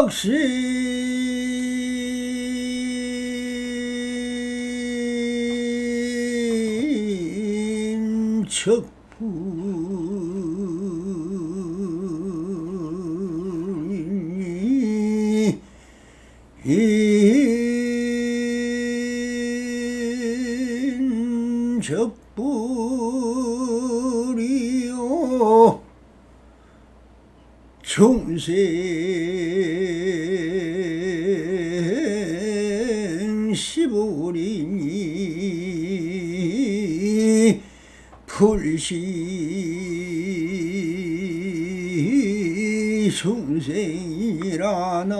막심 척불이 척불이요 중생 시부리니 불시 중생이라나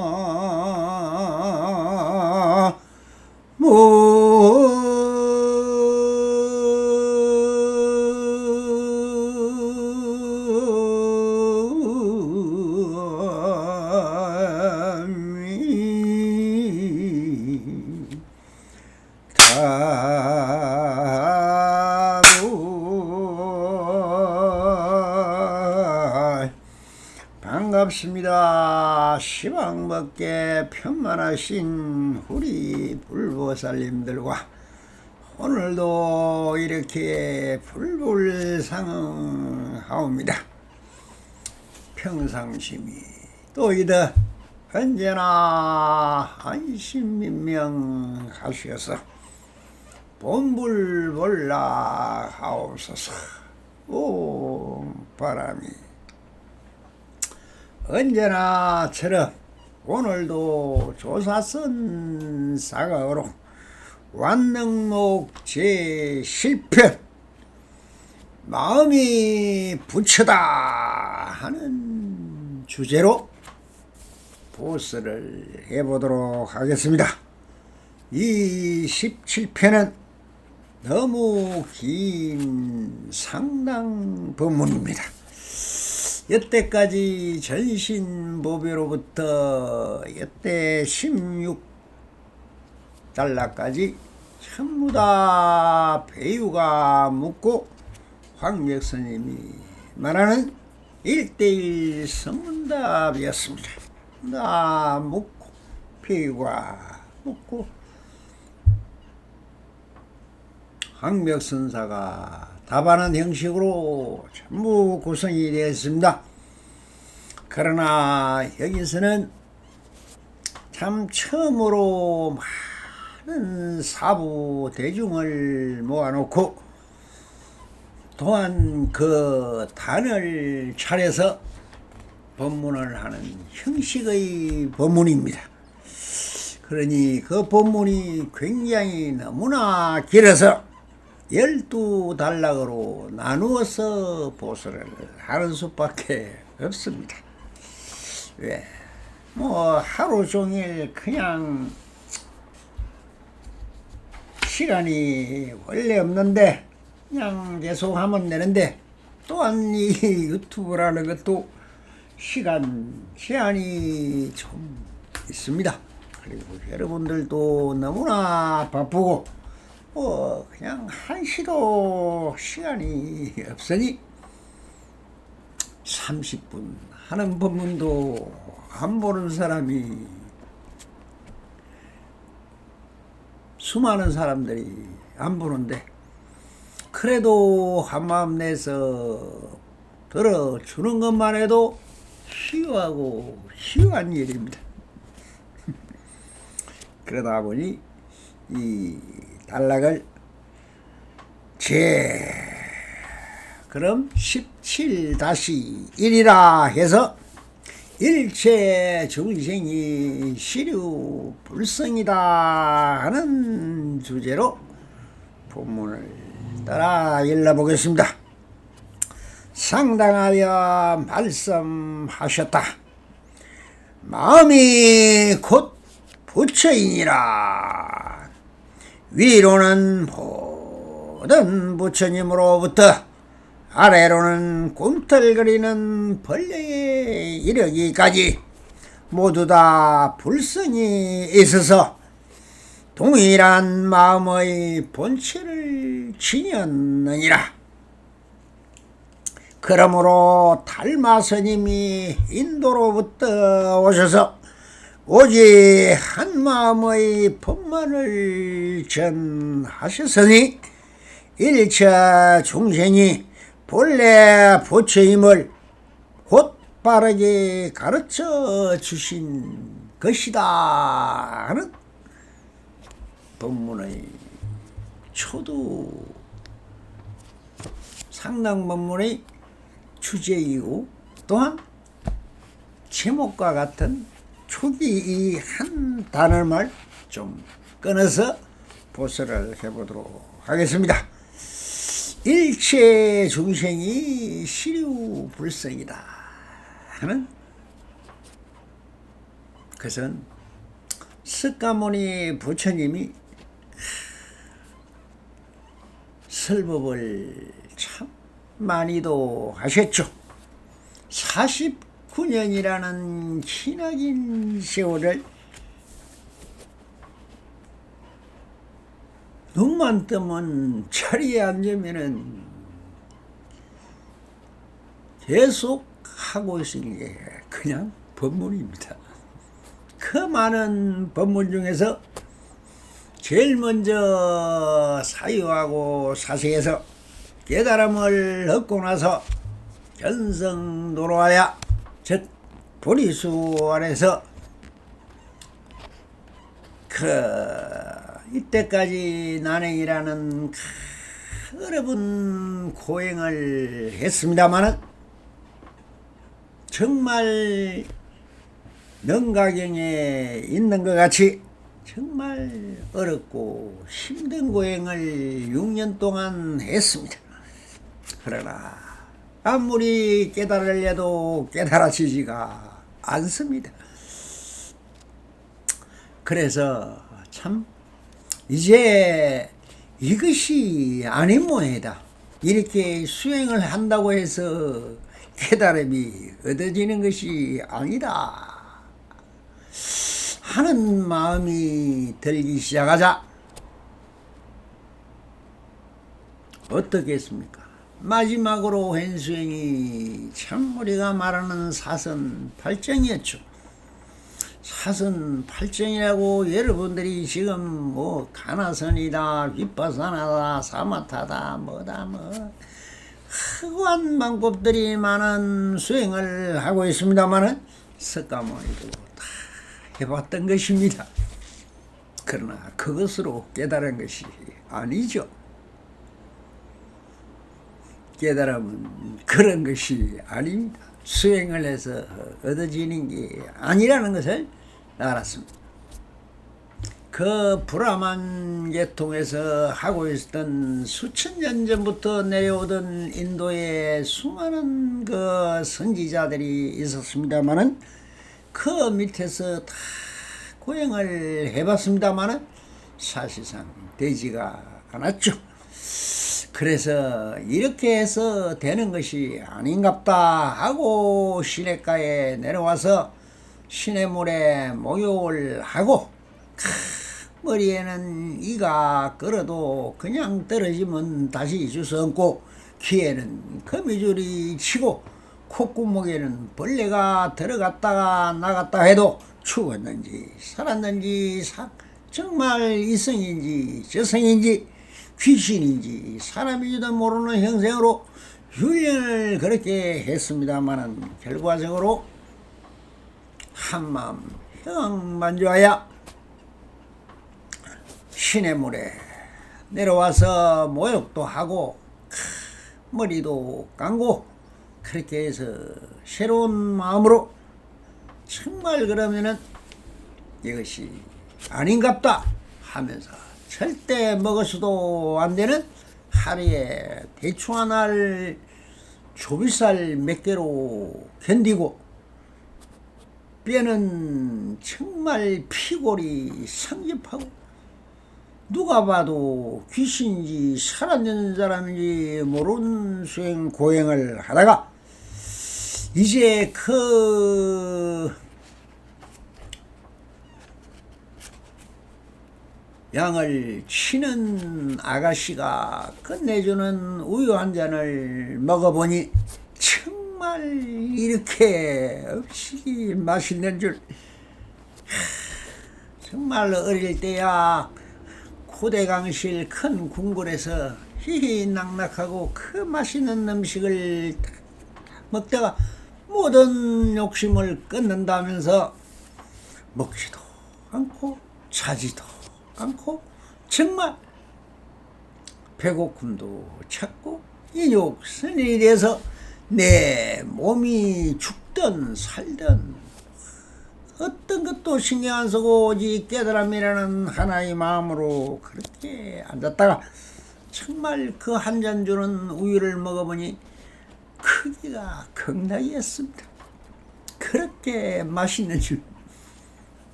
반갑습니다. 시방밖에 편만하신 우리 불보살님들과 오늘도 이렇게 불불상응하옵니다. 평상심이 또 이더 언제나 안심민명하셔서 본불볼라 하옵소서. 오 바람이 언제나처럼 오늘도 조사선 사각으로 완능록 제7편 마음이 부처다 하는 주제로 보스를 해보도록 하겠습니다. 이 17편은 너무 긴 상당 법문입니다. 여태까지 전신보배로부터 여태 16달라까지 전부 다 배유가 묻고 황맥스님이 말하는 1:1 성문답이었습니다. 다 묻고 배유가 묻고 황맥선사가 답하는 형식으로 전부 구성이 되었습니다. 그러나 여기서는 참 처음으로 많은 사부 대중을 모아놓고 또한 그 단을 차려서 법문을 하는 형식의 법문입니다. 그러니 그 법문이 굉장히 너무나 길어서 12단락으로 나누어서 보수를 하는 수밖에 없습니다. 왜? 뭐 하루 종일 그냥 시간이 원래 없는데 그냥 계속 하면 되는데 또한 이 유튜브라는 것도 시간 제한이 좀 있습니다. 그리고 여러분들도 너무나 바쁘고 그냥 한시도 시간이 없으니 30분 하는 법문도 안 보는 사람이 수많은 사람들이 안 보는데 그래도 한마음 내서 들어주는 것만 해도 희유한 일입니다. 그러다 보니 이 단락을 그럼 17-1이라 해서 일체 중생이 시류 불성이다 하는 주제로 본문을 따라 일러보겠습니다. 상당하여 말씀하셨다. 마음이 곧 부처이니라. 위로는 모든 부처님으로부터 아래로는 꿈틀거리는 벌레에 이르기까지 모두 다 불성이 있어서 동일한 마음의 본체를 지녔느니라. 그러므로 달마스님이 인도로부터 오셔서 오직 한 마음의 법만을 전하셨으니 일체 중생이 본래 부처임을 곧 바르게 가르쳐 주신 것이다 하는 법문의 초두 상당법문의 주제이고, 또한 제목과 같은 초기 이 한 단어를 좀 끊어서 보설을 해보도록 하겠습니다. 일체 중생이 시류불성이다 하는 것은 석가모니 부처님이 설법을 참 많이도 하셨죠. 49년이라는 기나긴 세월을 눈만 뜨면 자리에 앉으면은 계속 하고 있는 게 그냥 법문입니다. 그 많은 법문 중에서 제일 먼저 사유하고 사세에서 깨달음을 얻고 나서 견성노로하야, 즉 보리수 안에서 이때까지 난행이라는 어려운 고행을 했습니다마는 정말 명가경에 있는 것 같이 정말 어렵고 힘든 고행을 6년 동안 했습니다. 그러나 아무리 깨달으려도 깨달아지지가 않습니다. 그래서 참 이제 이것이 아닌 모양이다, 이렇게 수행을 한다고 해서 깨달음이 얻어지는 것이 아니다 하는 마음이 들기 시작하자 어떻게 했습니까? 마지막으로 한 수행이 참 우리가 말하는 사선팔정이었죠. 사선팔정이라고 여러분들이 지금 뭐 가나선이다, 윗바사나다, 사마타다, 뭐다 허구한 방법들이 많은 수행을 하고 있습니다마는 석가모니도 다 해봤던 것입니다. 그러나 그것으로 깨달은 것이 아니죠. 깨달음은 그런 것이 아닙니다. 수행을 해서 얻어지는 게 아니라는 것을 알았습니다. 그 브라만 계통에서 하고 있었던 수천 년 전부터 내려오던 인도에 수많은 그 선지자들이 있었습니다마는 그 밑에서 다 고행을 해봤습니다마는 사실상 되지가 않았죠. 그래서 이렇게 해서 되는 것이 아닌갑다 하고 시냇가에 내려와서 시냇물에 목욕을 하고, 머리에는 이가 끓어도 그냥 떨어지면 다시 주워얹고, 귀에는 거미줄이 치고, 콧구멍에는 벌레가 들어갔다가 나갔다 해도 죽었는지 살았는지 정말 이성인지 저성인지 귀신인지 사람인지도 모르는 형생으로 훈련을 그렇게 했습니다마는 결과적으로 한마음 형만조하여 시냇물에 내려와서 모욕도 하고 머리도 감고, 그렇게 해서 새로운 마음으로 정말 그러면은 이것이 아닌갑다 하면서 절대 먹어서도 안 되는 하루에 대충 하나를 조비살 몇 개로 견디고, 뼈는 정말 피골이 상접하고, 누가 봐도 귀신인지 살아있는 사람인지 모르는 수행 고행을 하다가 이제 그 양을 치는 아가씨가 끝내주는 우유 한 잔을 먹어보니 정말 이렇게 없이 맛있는 줄 정말 어릴 때야 고대강실 큰 궁궐에서 희희낙낙하고 그 맛있는 음식을 먹다가 모든 욕심을 끊는다면서 먹지도 않고 자지도 않고 정말 배고픔도 찾고 인육선이 돼서 내 몸이 죽든 살든 어떤 것도 신경 안 쓰고 오직 깨달음이라는 하나의 마음으로 그렇게 앉았다가 정말 그 한 잔 주는 우유를 먹어보니 크기가 극락이었습니다. 그렇게 맛있는 줄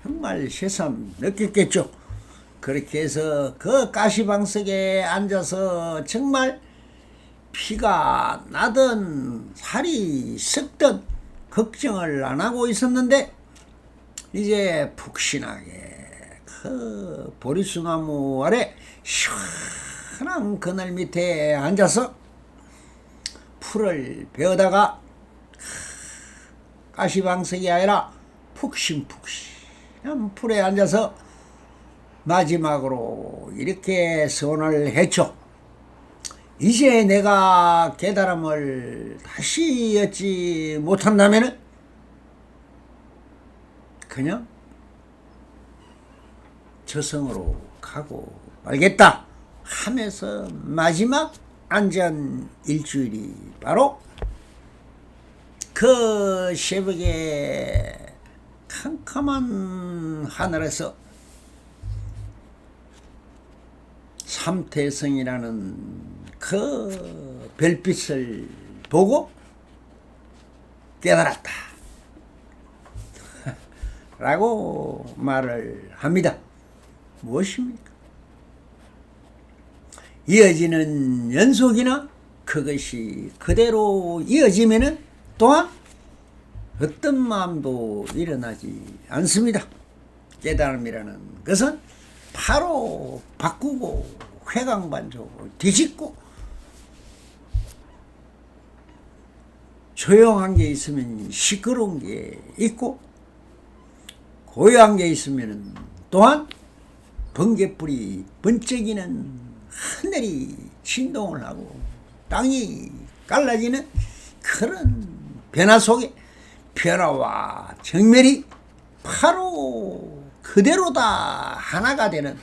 정말 새삼 느꼈겠죠. 그렇게 해서 그 가시방석에 앉아서 정말 피가 나든 살이 썩든 걱정을 안 하고 있었는데 이제 푹신하게 그 보리수나무 아래 시원한 그늘 밑에 앉아서 풀을 베어다가 가시방석이 아니라 푹신푹신한 풀에 앉아서 마지막으로 이렇게 선언을 했죠. 이제 내가 깨달음을 다시 얻지 못한다면 그냥 저승으로 가고 말겠다 하면서 마지막 안전 일주일이 바로 그 새벽에 캄캄한 하늘에서 삼태성이라는 그 별빛을 보고 깨달았다 라고 말을 합니다. 무엇입니까? 이어지는 연속이나 그것이 그대로 이어지면은 또한 어떤 마음도 일어나지 않습니다. 깨달음이라는 것은 바로 바꾸고 회광반조 뒤집고 조용한 게 있으면 시끄러운 게 있고 고요한 게 있으면 또한 번개불이 번쩍이는 하늘이 진동을 하고 땅이 갈라지는 그런 변화 속에 변화와 정멸이 바로 그대로 다 하나가 되는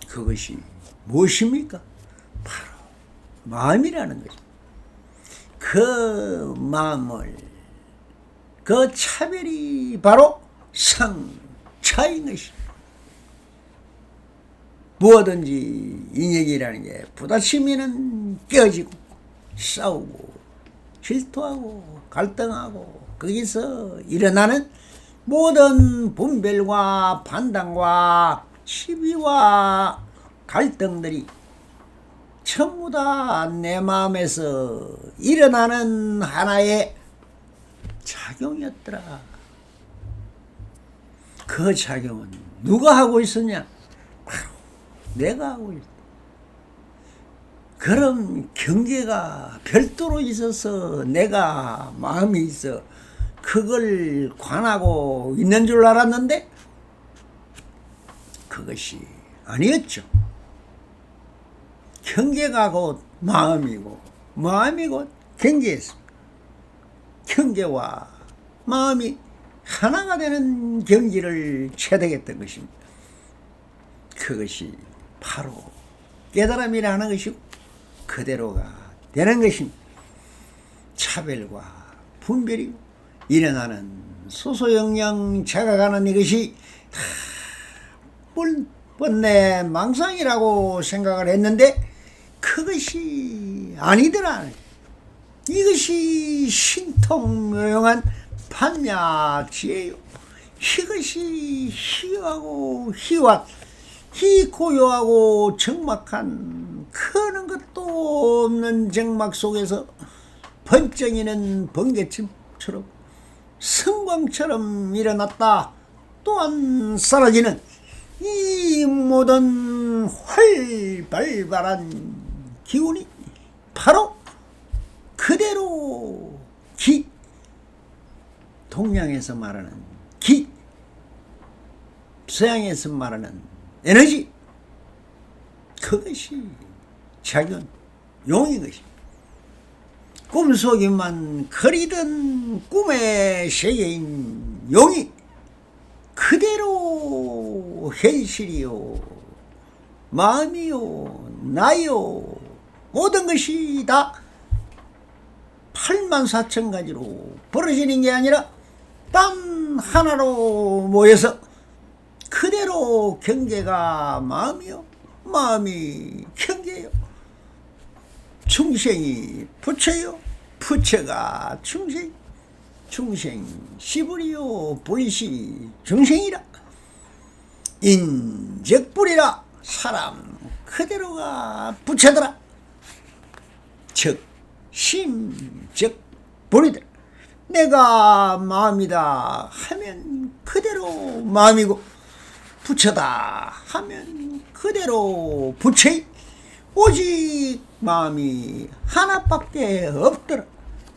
그것이 무엇입니까? 바로 마음이라는 것입니다. 그 마음을 그 차별이 바로 성차인 것입니다. 무엇든지 인연이라는 게 부딪히면은 깨어지고 싸우고 질투하고 갈등하고 거기서 일어나는 모든 분별과 판단과 시비와 갈등들이 전부 다 내 마음에서 일어나는 하나의 작용이었더라. 그 작용은 누가 하고 있었냐? 바로 내가 하고 있다. 그럼 경계가 별도로 있어서 내가 마음이 있어 그걸 관하고 있는 줄 알았는데 그것이 아니었죠. 경계가 곧 마음이고 마음이 곧 경계였습니다. 경계와 마음이 하나가 되는 경지를 체득했던 것입니다. 그것이 바로 깨달음이라는 것이고 그대로가 되는 것입니다. 차별과 분별이고 일어나는 소소영령 자각하는 이것이 다 번뇌 망상이라고 생각을 했는데 그것이 아니더라. 이것이 신통묘용한 판야지예요. 이것이 희하고 희환, 희고요하고 적막한 크는 것도 없는 적막 속에서 번쩍이는 번개처럼 성광처럼 일어났다 또한 사라지는 이 모든 활발발한 기운이 바로 그대로 동양에서 말하는 기, 서양에서 말하는 에너지, 그것이 자기는 용인 것입니다. 꿈속에만 그리던 꿈의 세계인 용이 그대로 현실이요, 마음이요, 나요, 모든 것이 다 84,000가지로 벌어지는 게 아니라 단 하나로 모여서 그대로 경계가 마음이요, 마음이 경계요, 중생이 부처요, 부처가 중생, 중생 시불이요, 불시 중생이라. 인적불이라. 사람 그대로가 부처더라. 즉 심적 불이더라. 내가 마음이다 하면 그대로 마음이고, 부처다 하면 그대로 부처이. 오직 마음이 하나밖에 없더라.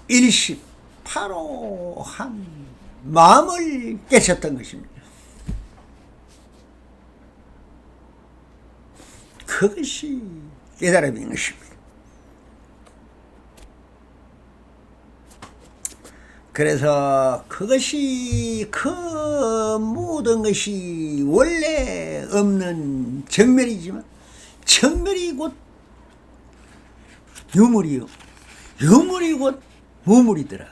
일십파로 한 마음을 깨셨던 것입니다. 그것이 깨달음인 것입니다. 그래서 그것이, 그 모든 것이 원래 없는 정멸이지만 정멸이 곧 유물이요, 유물이 곧 무물이더라.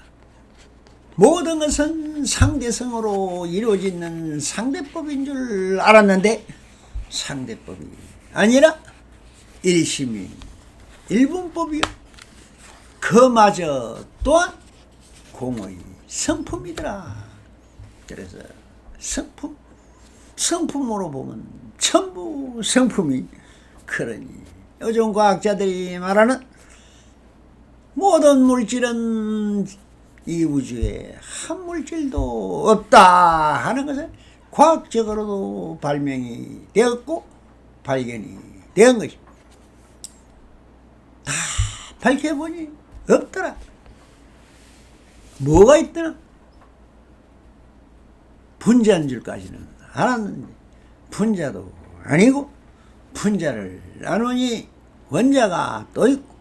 모든 것은 상대성으로 이루어지는 상대법인 줄 알았는데 상대법이 아니라 일심이 일분법이요, 그마저 또한 공의 성품이더라. 그래서 성품, 성품으로 보면 전부 성품이. 그러니 요즘 과학자들이 말하는 모든 물질은 이 우주에 한 물질도 없다 하는 것은 과학적으로도 발명이 되었고 발견이 된 것입니다. 다 밝혀보니 없더라. 뭐가 있더라? 분자인 줄까지는 알았는데 분자도 아니고, 분자를 나누니 원자가 또 있고,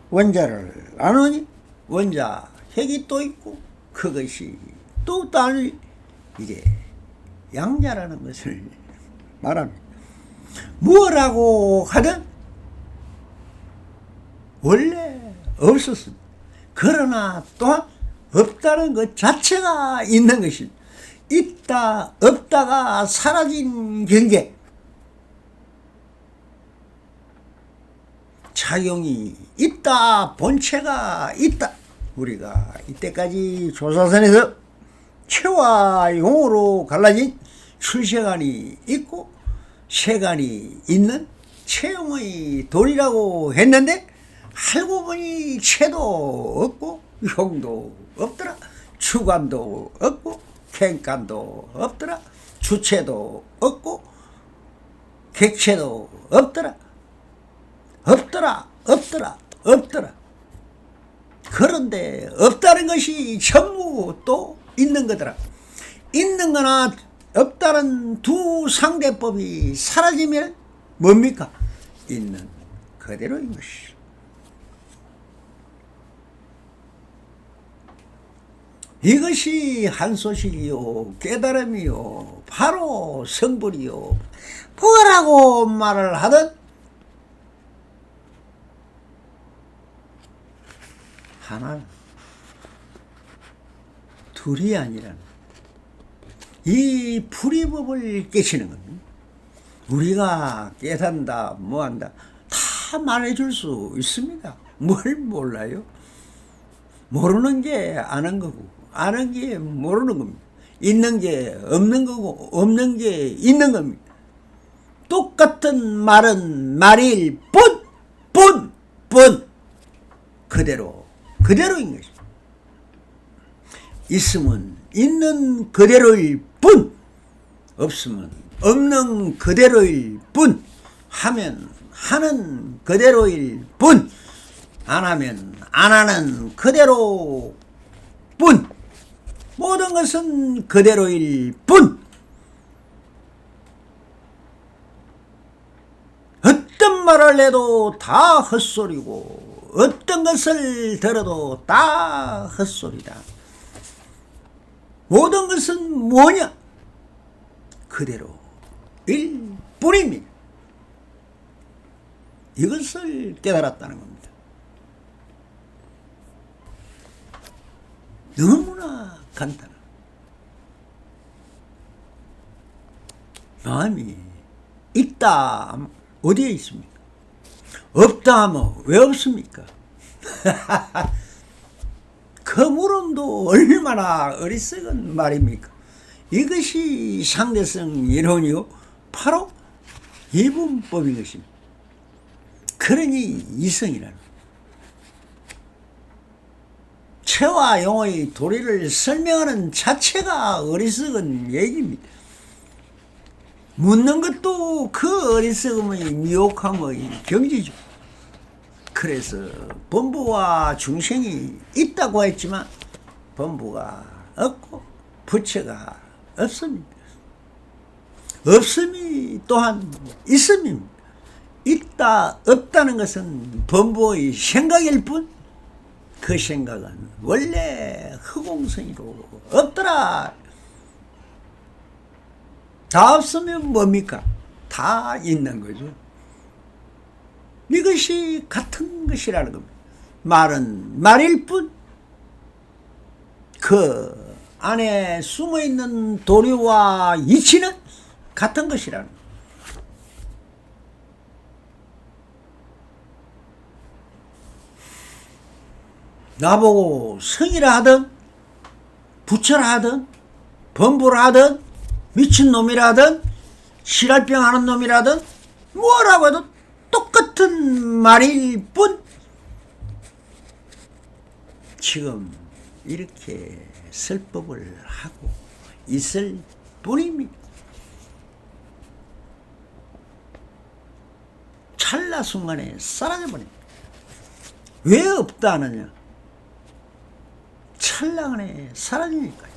원자를 나누니 원자 핵이 또 있고, 그것이 또 다른, 이게 양자라는 것을 말합니다. 무엇라고 하든 원래 없었습니다. 그러나 또한 없다는 것 자체가 있는 것입니다. 있다 없다가 사라진 경계, 작용이 있다, 본체가 있다. 우리가 이때까지 조사선에서 체와 용으로 갈라진 출세관이 있고 세관이 있는 체용의 돌이라고 했는데, 알고 보니 체도 없고 용도 없더라. 주관도 없고 객관도 없더라. 주체도 없고 객체도 없더라. 없더라, 없더라, 없더라. 그런데 없다는 것이 전부 또 있는 거더라. 있는 거나 없다는 두 상대법이 사라지면 뭡니까? 있는 그대로인 것이. 이것이 한소식이요, 깨달음이요, 바로 성불이요. 뭐라고 말을 하든 하나, 둘이 아니라 이 불이법을 깨치는 겁니다. 우리가 깨닫는다, 뭐한다, 다 말해줄 수 있습니다. 뭘 몰라요? 모르는 게 아는 거고, 아는 게 모르는 겁니다. 있는 게 없는 거고, 없는 게 있는 겁니다. 똑같은 말은 말일 뿐, 그대로인 것입니다. 있으면 있는 그대로일 뿐, 없으면 없는 그대로일 뿐, 하면 하는 그대로일 뿐, 안 하면 안 하는 그대로 뿐. 모든 것은 그대로일 뿐 어떤 말을 해도 다 헛소리고 어떤 것을 들어도 다 헛소리다. 모든 것은 뭐냐? 그대로일 뿐입니다. 이것을 깨달았다는 겁니다. 너무나 간단한 마음이 있다 어디에 있습니까? 없다 하면 왜 없습니까? 그 물음도 얼마나 어리석은 말입니까? 이것이 상대성 이론이요 바로 이분법인 것입니다. 그러니 이성이라는 체와 용의 도리를 설명하는 자체가 어리석은 얘기입니다. 묻는 것도 그 어리석음의 미혹함의 경지죠. 그래서 범부와 중생이 있다고 했지만 범부가 없고 부처가 없습니다. 없음이 또한 있음입니다. 있다 없다는 것은 범부의 생각일 뿐 그 생각은 원래 허공성이로 없더라. 다 없으면 뭡니까? 다 있는 거죠. 이것이 같은 것이라는 겁니다. 말은 말일 뿐 그 안에 숨어있는 도리와 이치는 같은 것이라는 겁니다. 나보고 성이라 하든 부처라 하든 범부라 하든 미친놈이라 하든 실할병 하는 놈이라든 뭐라고 해도 똑같은 말일 뿐 지금 이렇게 설법을 하고 있을 뿐입니다. 찰나 순간에 사라져버립니다. 왜 없다 하느냐? 찰나간에 사라지니까요.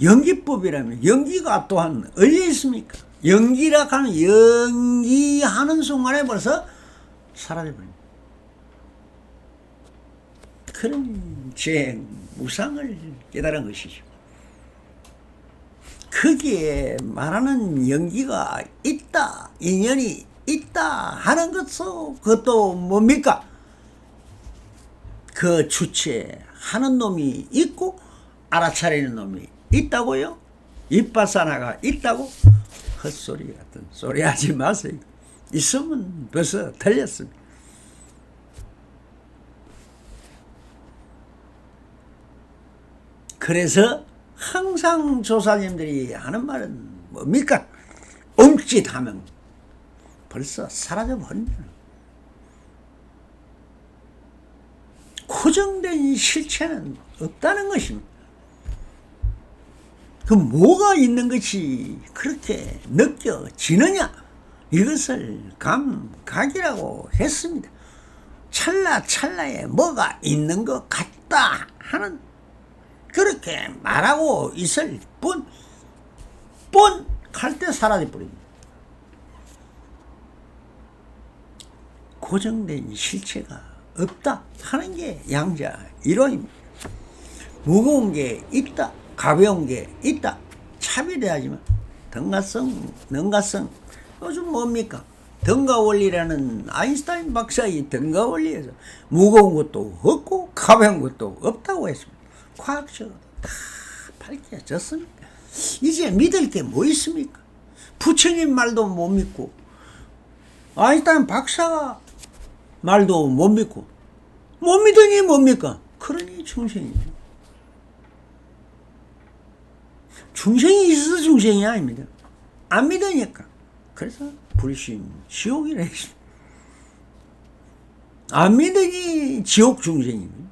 연기법이라면 연기가 또한 어디에 있습니까? 연기라 하는 연기하는 순간에 벌써 사라져버립니다. 그런 제 무상을 깨달은 것이죠. 거기에 말하는 연기가 있다, 인연이 있다 하는 것도 그것도 뭡니까? 그 주체하는 놈이 있고 알아차리는 놈이 있다고요? 이빠사나가 있다고? 헛소리 같은 소리 하지 마세요. 있으면 벌써 틀렸습니다. 그래서 항상 조사님들이 하는 말은 뭡니까? 옴짓하면 벌써 사라져버립니다. 고정된 실체는 없다는 것입니다. 그 뭐가 있는 것이 그렇게 느껴지느냐? 이것을 감각이라고 했습니다. 찰나찰나에 뭐가 있는 것 같다 하는 그렇게 말하고 있을 뿐 할 때 사라져버립니다. 고정된 실체가 없다 하는 게 양자 이론입니다. 무거운 게 있다, 가벼운 게 있다, 차별해야지만 등가성, 능가성, 요즘 뭡니까? 등가원리라는 아인슈타인 박사의 등가원리에서 무거운 것도 없고 가벼운 것도 없다고 했습니다. 과학적으로 다 밝혀졌습니다. 이제 믿을 게 뭐 있습니까? 부처님 말도 못 믿고 아인슈타인 박사가 말도 못 믿고 못 믿으니 뭡니까? 그러니 중생이죠. 중생이 있어서 중생이 아닙니다. 안 믿으니까. 그래서 불신 지옥이라 했습니다. 안 믿으니 지옥 중생입니다.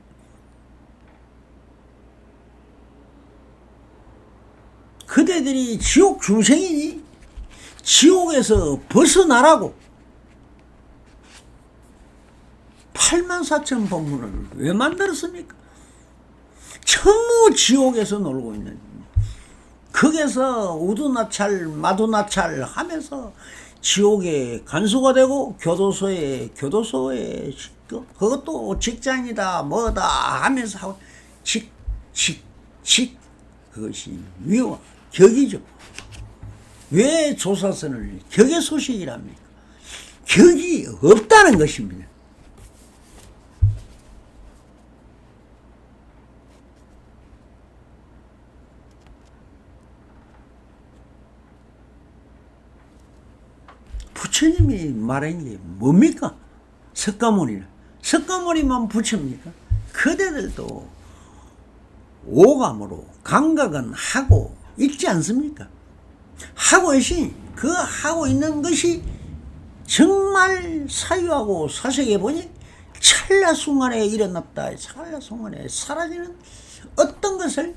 그대들이 지옥 중생이니 지옥에서 벗어나라고 84,000법문을 왜 만들었습니까? 전부 지옥에서 놀고 있는, 거기서 우두나찰 마두나찰 하면서 지옥에 간수가 되고 교도소에 그것도 직장이다 뭐다 하면서 하고 그것이 위와 격이죠. 왜 조사선을 격의 소식이랍니까? 격이 없다는 것입니다. 부처님이 말한 게 뭡니까? 석가모니는. 석가모니만 부처입니까? 그대들도 오감으로 감각은 하고 있지 않습니까? 하고 있으니 그 하고 있는 것이 정말 사유하고 사색해 보니 찰나 순간에 일어났다. 찰나 순간에 사라지는 어떤 것을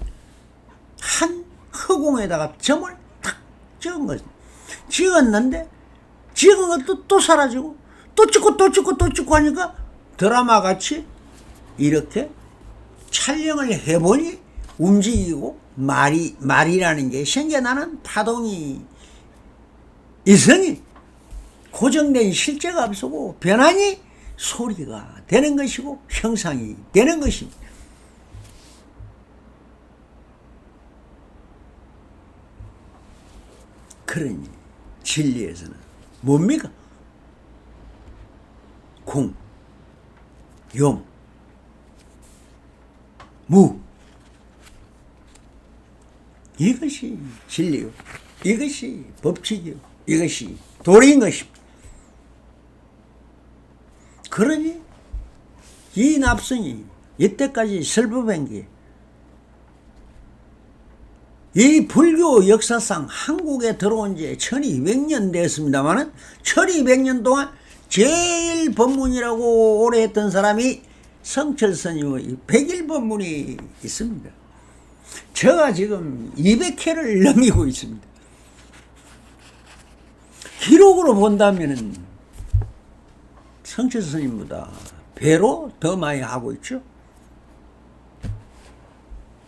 한 허공에다가 점을 탁 찍은 것. 찍었는데 찍은 것도 또 사라지고 또 찍고 또 찍고 또 찍고 하니까 드라마 같이 이렇게 촬영을 해보니 움직이고 말이라는 게 생겨나는 파동이 있으니 고정된 실제가 없고 변하니 소리가 되는 것이고 형상이 되는 것입니다. 그러니 진리에서는 뭡니까? 공, 용, 무, 이것이 진리요, 이것이 법칙이요, 이것이 도리인 것입니다. 그러니 이 납승이 이때까지 설법한 게 이 불교 역사상 한국에 들어온 지 1200년 됐습니다만 1200년 동안 제일 법문이라고 오래 했던 사람이 성철스님의 100일 법문이 있습니다. 제가 지금 200회를 넘기고 있습니다. 기록으로 본다면 성철스님보다 배로 더 많이 하고 있죠.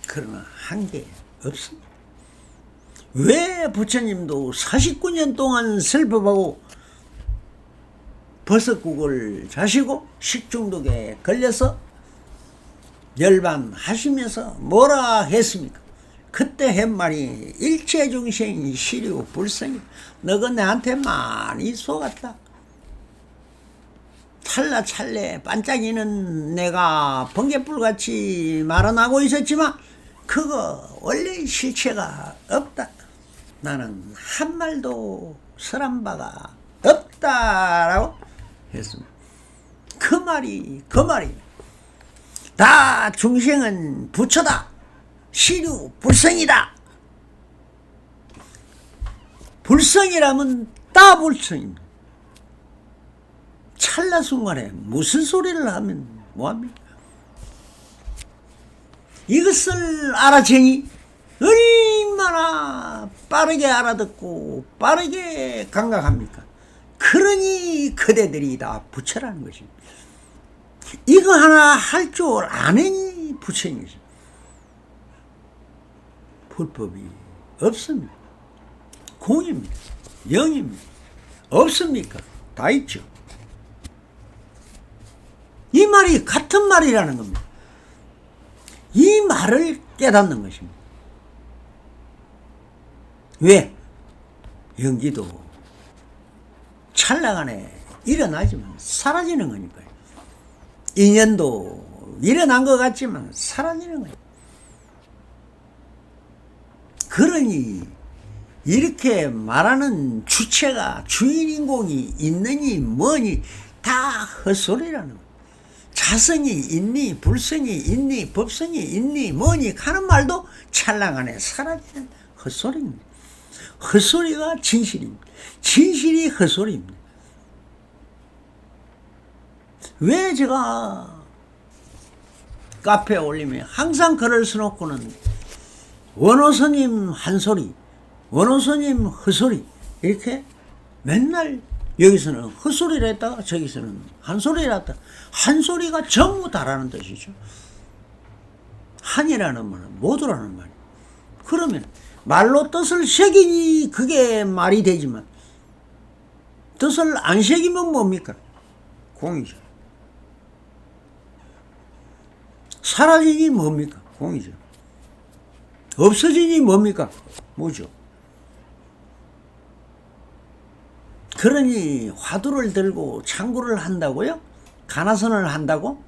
그러나 한계 없습니다. 왜 부처님도 49년 동안 설법하고 버섯국을 자시고 식중독에 걸려서 열반하시면서 뭐라 했습니까? 그때 한 말이 일체중생 시류 불성이 너가 내한테 많이 속았다. 찰나찰래 반짝이는 내가 번개불같이 말아나고 있었지만 그거 원래 실체가 없다. 나는 한 말도 설한 바가 없다라고 했습니다. 그 말이 다 중생은 부처다. 시류 불성이다. 불성이라면 따불성입니다. 찰나 순간에 무슨 소리를 하면 뭐합니까? 이것을 알아채니 얼마나 빠르게 알아듣고 빠르게 감각합니까? 그러니 그대들이 다 부처라는 것입니다. 이거 하나 할 줄 아는 부처인 것입니다. 불법이 없습니다. 공입니다. 영입니다. 없습니까? 다 있죠. 이 말이 같은 말이라는 겁니다. 이 말을 깨닫는 것입니다. 왜? 연기도 찰나간에 일어나지만 사라지는 거니까요. 인연도 일어난 것 같지만 사라지는 거예요. 그러니 이렇게 말하는 주체가 주인인공이 있느니 뭐니 다 헛소리라는 거예요. 자성이 있니 불성이 있니 법성이 있니 뭐니 하는 말도 찰나간에 사라지는 헛소리입니다. 헛소리가 진실입니다. 진실이 헛소리입니다. 왜 제가 카페에 올리면 항상 글을 써놓고는 원호스님 한 소리, 원호스님 헛소리 이렇게 맨날 여기서는 헛소리를 했다가 저기서는 한 소리를 했다가 한 소리가 전부 다라는 뜻이죠. 한이라는 말은 모두라는 말이에요. 그러면 말로 뜻을 새기니 그게 말이 되지만 뜻을 안 새기면 뭡니까? 공이죠. 사라지니 뭡니까? 공이죠. 없어지니 뭡니까? 뭐죠? 그러니 화두를 들고 창구를 한다고요? 가나선을 한다고?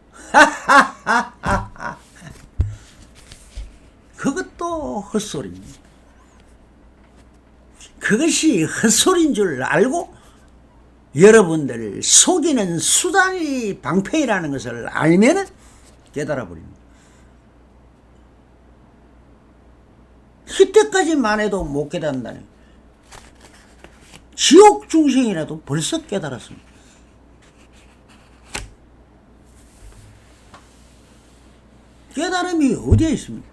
그것도 헛소리입니다. 그것이 헛소리인 줄 알고 여러분들 속이는 수단이 방패이라는 것을 알면은 깨달아 버립니다. 이때까지만 해도 못 깨닫는다니. 지옥 중생이라도 벌써 깨달았습니다. 깨달음이 어디에 있습니까?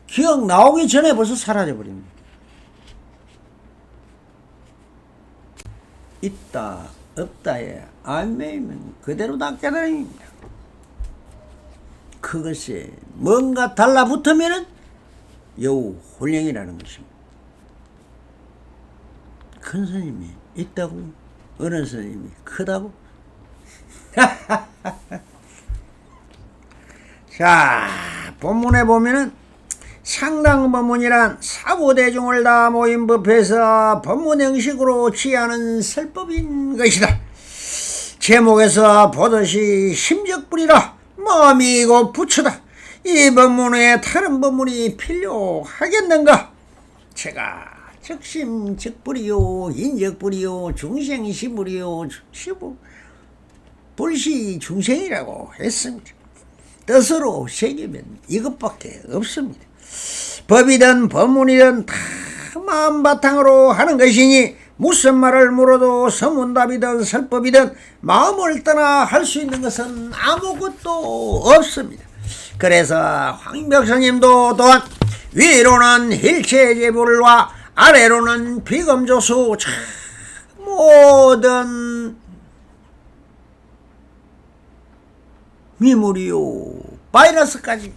기억 나오기 전에 벌써 사라져 버립니다. 있다 없다에 안매이면 그대로 다 깨달음입니다. 그것이 뭔가 달라붙으면은 여우 혼령이라는 것입니다. 큰 스님이 있다고? 어느 스님이 크다고? 자, 본문에 보면은 상당법문이란 사부대중을 다 모인 법에서 법문 형식으로 취하는 설법인 것이다. 제목에서 보듯이 심적불이라 마음이고 부처다. 이 법문 외에 다른 법문이 필요하겠는가? 제가 적심적불이요 인적불이요 중생시불이요 시부 불시 중생이라고 했습니다. 뜻으로 새기면 이것밖에 없습니다. 법이든 법문이든 다 마음 바탕으로 하는 것이니 무슨 말을 물어도 서문답이든 설법이든 마음을 떠나 할 수 있는 것은 아무것도 없습니다. 그래서 황벽스님도 또한 위로는 일체제불과 아래로는 비검조수 모든 미물이요 바이러스까지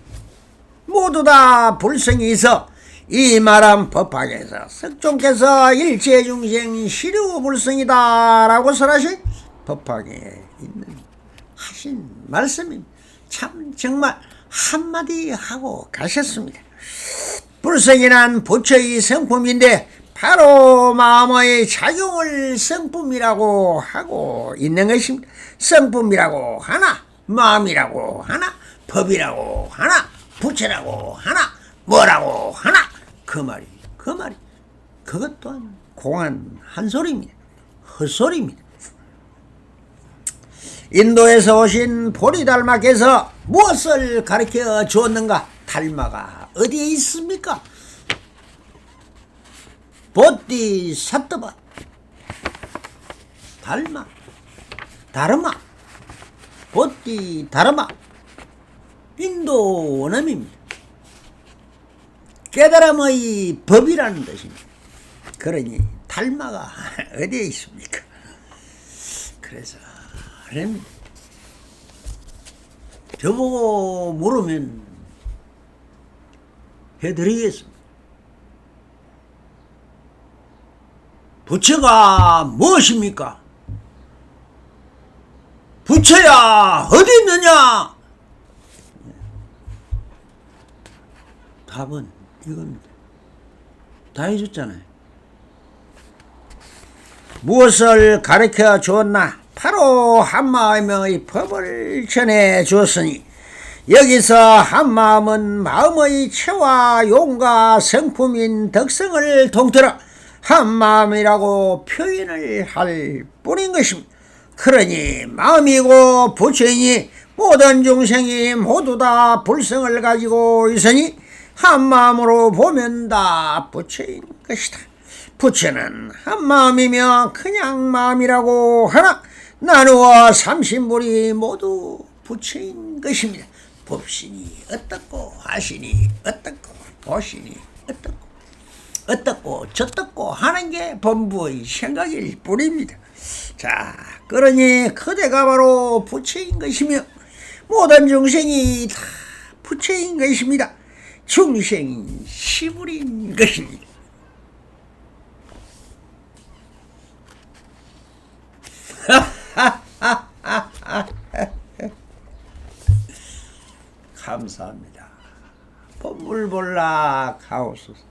모두 다 불성이 있어 이 말한 법학에서 석종께서 일체중생 시류불성이다 라고 설하신 법학에 있는 하신 말씀입니다. 참 정말 한마디 하고 가셨습니다. 불성이란 부처의 성품인데 바로 마음의 작용을 성품이라고 하고 있는 것입니다. 성품이라고 하나, 마음이라고 하나, 법이라고 하나, 부처라고 하나, 뭐라고 하나, 그 말이 그것 또한 공한 한 소리입니다. 헛소리입니다. 인도에서 오신 보리달마께서 무엇을 가르쳐 주었는가? 달마가 어디에 있습니까? 보디사트바 달마 다르마 보디다르마 인도 원어민입니다. 깨달음의 법이라는 뜻입니다. 그러니 달마가 어디에 있습니까? 그래서 저보고 물으면 해드리겠습니다. 부처가 무엇입니까? 부처야 어디 있느냐? 답은 이겁니다. 다 해줬잖아요. 무엇을 가르쳐 주었나? 바로 한마음의 법을 전해 주었으니 여기서 한마음은 마음의 체와 용과 성품인 덕성을 통틀어 한마음이라고 표현을 할 뿐인 것입니다. 그러니 마음이고 부처이니 모든 중생이 모두 다 불성을 가지고 있으니 한마음으로 보면 다 부처인 것이다. 부처는 한마음이며 그냥 마음이라고 하나 나누어 삼신불이 모두 부처인 것입니다. 법신이 어떻고 하신이 어떻고 보신이 어떻고 어떻고 저떻고 하는 게 범부의 생각일 뿐입니다. 자, 그러니 그대가 바로 부처인 것이며 모든 중생이 다 부처인 것입니다. 중생이 시불인 것입니다. 감사합니다. 법물볼락 하옵소서.